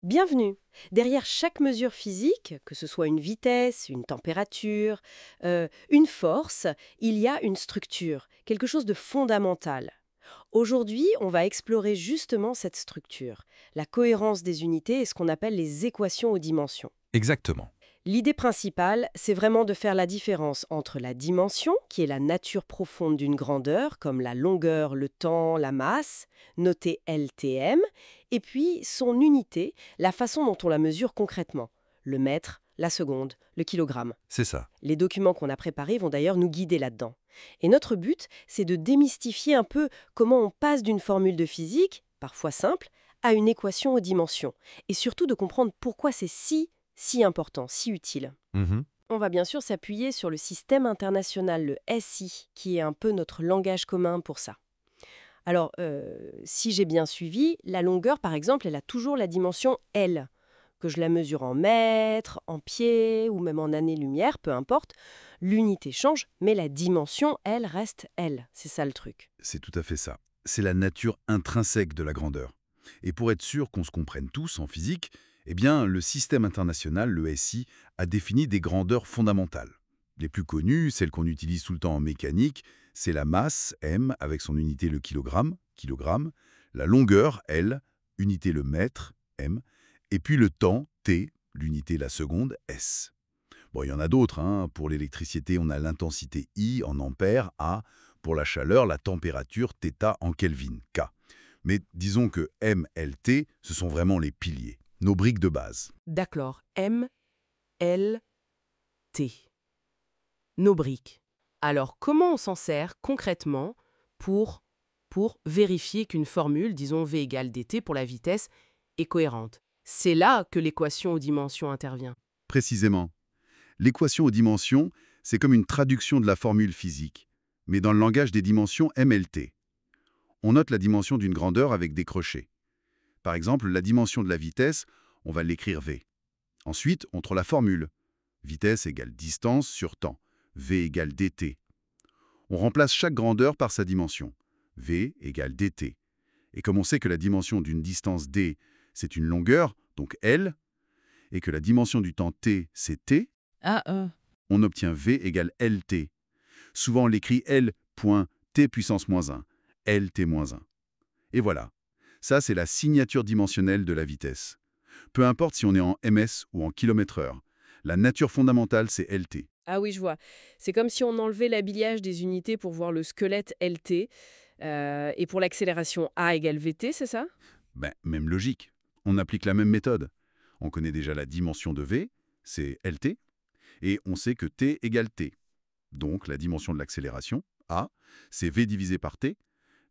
Bienvenue. Derrière chaque mesure physique, que ce soit une vitesse, une température, une force, il y a une structure, quelque chose de fondamental. Aujourd'hui, on va explorer justement cette structure, la cohérence des unités et ce qu'on appelle les équations aux dimensions. Exactement. L'idée principale, c'est vraiment de faire la différence entre la dimension, qui est la nature profonde d'une grandeur, comme la longueur, le temps, la masse, notée LTM, et puis son unité, la façon dont on la mesure concrètement, le mètre, la seconde, le kilogramme. C'est ça. Les documents qu'on a préparés vont d'ailleurs nous guider là-dedans. Et notre but, c'est de démystifier un peu comment on passe d'une formule de physique, parfois simple, à une équation aux dimensions, et surtout de comprendre pourquoi c'est si important, si utile. Mhm. On va bien sûr s'appuyer sur le système international, le SI, qui est un peu notre langage commun pour ça. Alors, si j'ai bien suivi, la longueur, par exemple, elle a toujours la dimension L. Que je la mesure en mètres, en pieds ou même en années-lumière, peu importe, l'unité change, mais la dimension, elle, reste L. C'est ça le truc. C'est tout à fait ça. C'est la nature intrinsèque de la grandeur. Et pour être sûr qu'on se comprenne tous en physique, eh bien, le système international, le SI, a défini des grandeurs fondamentales. Les plus connues, celles qu'on utilise tout le temps en mécanique, c'est la masse, m, avec son unité le kilogramme, la longueur, L, unité le mètre, m, et puis le temps, T, l'unité la seconde, S. Bon, il y en a d'autres, hein. Pour l'électricité, on a l'intensité I en ampères, A. Pour la chaleur, la température, θ en Kelvin, K. Mais disons que M, L, T, ce sont vraiment les piliers, nos briques de base. D'accord. M, L, T. Nos briques. Alors, comment on s'en sert concrètement pour, pour vérifier qu'une formule, disons V égale dt pour la vitesse, est cohérente? C'est là que l'équation aux dimensions intervient. Précisément. L'équation aux dimensions, c'est comme une traduction de la formule physique, mais dans le langage des dimensions MLT. On note la dimension d'une grandeur avec des crochets. Par exemple, la dimension de la vitesse, on va l'écrire V. Ensuite, on trouve la formule. Vitesse égale distance sur temps. V égale dt. On remplace chaque grandeur par sa dimension. V égale dt. Et comme on sait que la dimension d'une distance d, c'est une longueur, donc L, et que la dimension du temps t, c'est t, on obtient V égale LT. Souvent, on l'écrit L.T puissance moins 1, LT-1. Et voilà. Ça, c'est la signature dimensionnelle de la vitesse. Peu importe si on est en ms ou en km/h. La nature fondamentale, c'est LT. Ah oui, je vois. C'est comme si on enlevait l'habillage des unités pour voir le squelette LT. Et pour l'accélération A égale VT, c'est ça? Ben, même logique. On applique la même méthode. On connaît déjà la dimension de V, c'est LT, et on sait que T égale T. Donc, la dimension de l'accélération, A, c'est V divisé par T,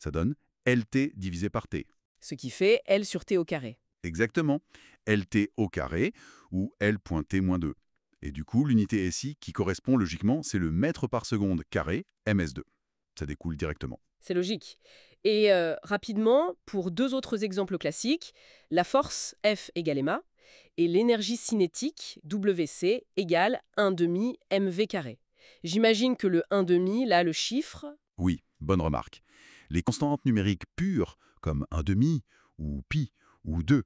ça donne LT divisé par T. Ce qui fait L sur T au carré. Exactement, LT au carré, ou L.T-2. Et du coup, l'unité SI qui correspond logiquement, c'est le mètre par seconde carré, ms2. Ça découle directement. C'est logique. Et rapidement, pour deux autres exemples classiques, la force F égale ma et l'énergie cinétique WC égale 1 demi mv carré. J'imagine que le 1 demi, là, le chiffre. Oui, bonne remarque. Les constantes numériques pures, comme 1/2 ou pi ou 2,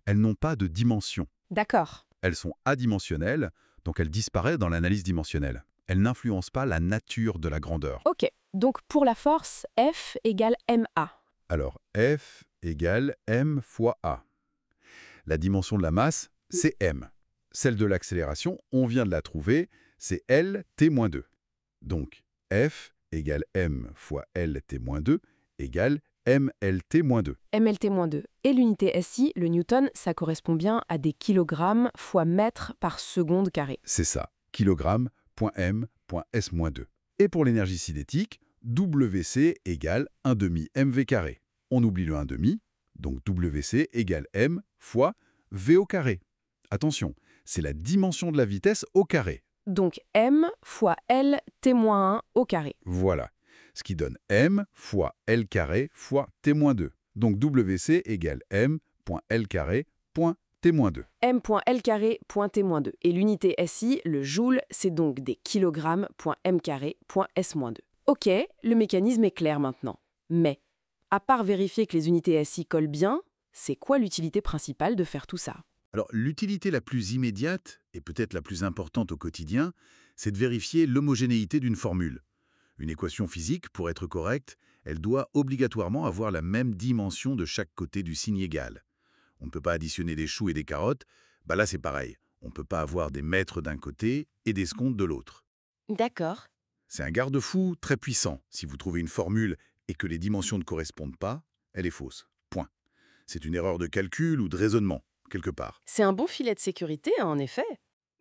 elles n'ont pas de dimension. D'accord. Elles sont adimensionnelles, donc elles disparaissent dans l'analyse dimensionnelle. Elles n'influencent pas la nature de la grandeur. Ok. Donc pour la force, F égale ma. Alors, F égale m fois a. La dimension de la masse, c'est m. Celle de l'accélération, on vient de la trouver, c'est L-T-2. Donc, F égale m fois L-T-2 égale MLT-2. MLT-2. Et l'unité SI, le newton, ça correspond bien à des kilogrammes fois mètre par seconde carré. C'est ça, kg.m.s-2. Et pour l'énergie cinétique, WC égale 1 demi mv carré. On oublie le 1 demi, donc WC égale m fois v au carré. Attention, c'est la dimension de la vitesse au carré. Donc m fois L T-1 au carré. Voilà, ce qui donne m fois L carré fois T-2. Donc WC égale m.L carré point T-2. M.L carré point T-2. Et l'unité SI, le joule, c'est donc des kilogrammes point M carré point S-2. Ok, le mécanisme est clair maintenant. Mais, à part vérifier que les unités SI collent bien, c'est quoi l'utilité principale de faire tout ça? Alors, l'utilité la plus immédiate, et peut-être la plus importante au quotidien, c'est de vérifier l'homogénéité d'une formule. Une équation physique, pour être correcte, elle doit obligatoirement avoir la même dimension de chaque côté du signe égal. On ne peut pas additionner des choux et des carottes, bah là c'est pareil. On ne peut pas avoir des mètres d'un côté et des secondes de l'autre. D'accord. C'est un garde-fou très puissant. Si vous trouvez une formule et que les dimensions ne correspondent pas, elle est fausse. Point. C'est une erreur de calcul ou de raisonnement, quelque part. C'est un bon filet de sécurité, hein, en effet.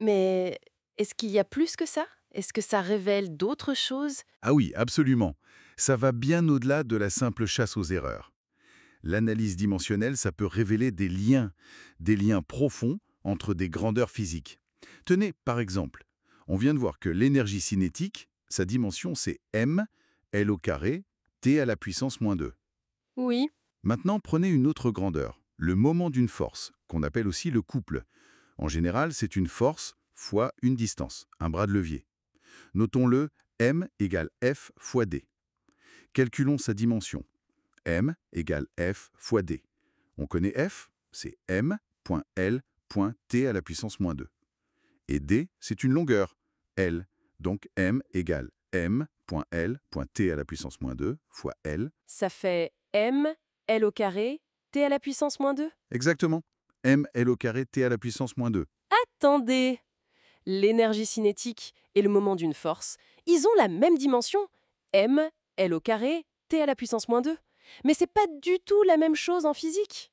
Mais est-ce qu'il y a plus que ça? Est-ce que ça révèle d'autres choses? Ah oui, absolument. Ça va bien au-delà de la simple chasse aux erreurs. L'analyse dimensionnelle, ça peut révéler des liens profonds entre des grandeurs physiques. Tenez, par exemple, on vient de voir que l'énergie cinétique, sa dimension c'est m, L au carré, t à la puissance moins 2. Oui. Maintenant, prenez une autre grandeur, le moment d'une force, qu'on appelle aussi le couple. En général, c'est une force fois une distance, un bras de levier. Notons-le, m égale F fois D. Calculons sa dimension. M égale F fois D. On connaît F, c'est m.L.T à la puissance moins 2. Et D, c'est une longueur, L. Donc M égale m.L.T à la puissance moins 2 fois L. Ça fait m, L au carré, t à la puissance moins 2. Exactement. M L au carré T à la puissance moins 2. Attendez! L'énergie cinétique et le moment d'une force, ils ont la même dimension. M, L au carré, t à la puissance moins 2. Mais c'est pas du tout la même chose en physique.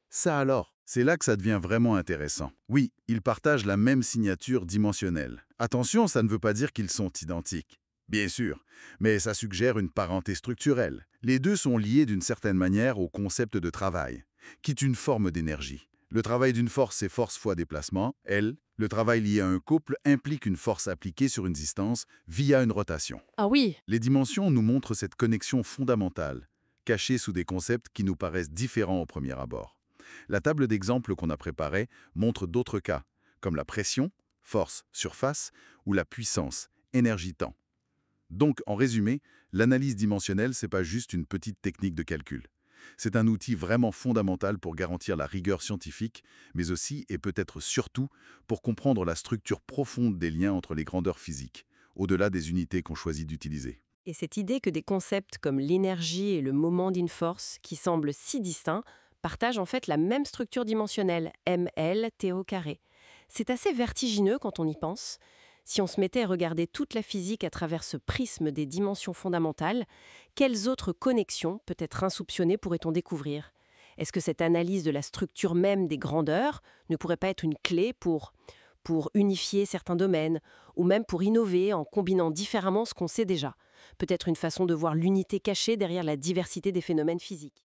Ça alors, c'est là que ça devient vraiment intéressant. Oui, ils partagent la même signature dimensionnelle. Attention, ça ne veut pas dire qu'ils sont identiques. Bien sûr, mais ça suggère une parenté structurelle. Les deux sont liés d'une certaine manière au concept de travail, qui est une forme d'énergie. Le travail d'une force, c'est force fois déplacement, L. Le travail lié à un couple implique une force appliquée sur une distance via une rotation. Ah oui, Les dimensions nous montrent cette connexion fondamentale, cachée sous des concepts qui nous paraissent différents au premier abord. La table d'exemples qu'on a préparée montre d'autres cas, comme la pression, force, surface, ou la puissance, énergie-temps. Donc, en résumé, l'analyse dimensionnelle, c'est pas juste une petite technique de calcul. C'est un outil vraiment fondamental pour garantir la rigueur scientifique, mais aussi, et peut-être surtout, pour comprendre la structure profonde des liens entre les grandeurs physiques, au-delà des unités qu'on choisit d'utiliser. et cette idée que des concepts comme l'énergie et le moment d'une force, qui semblent si distincts, partagent en fait la même structure dimensionnelle, ml, t au carré. C'est assez vertigineux quand on y pense. Si on se mettait à regarder toute la physique à travers ce prisme des dimensions fondamentales, quelles autres connexions, peut-être insoupçonnées, pourrait-on découvrir? Est-ce que cette analyse de la structure même des grandeurs ne pourrait pas être une clé pour unifier certains domaines, ou même pour innover en combinant différemment ce qu'on sait déjà? Peut-être une façon de voir l'unité cachée derrière la diversité des phénomènes physiques.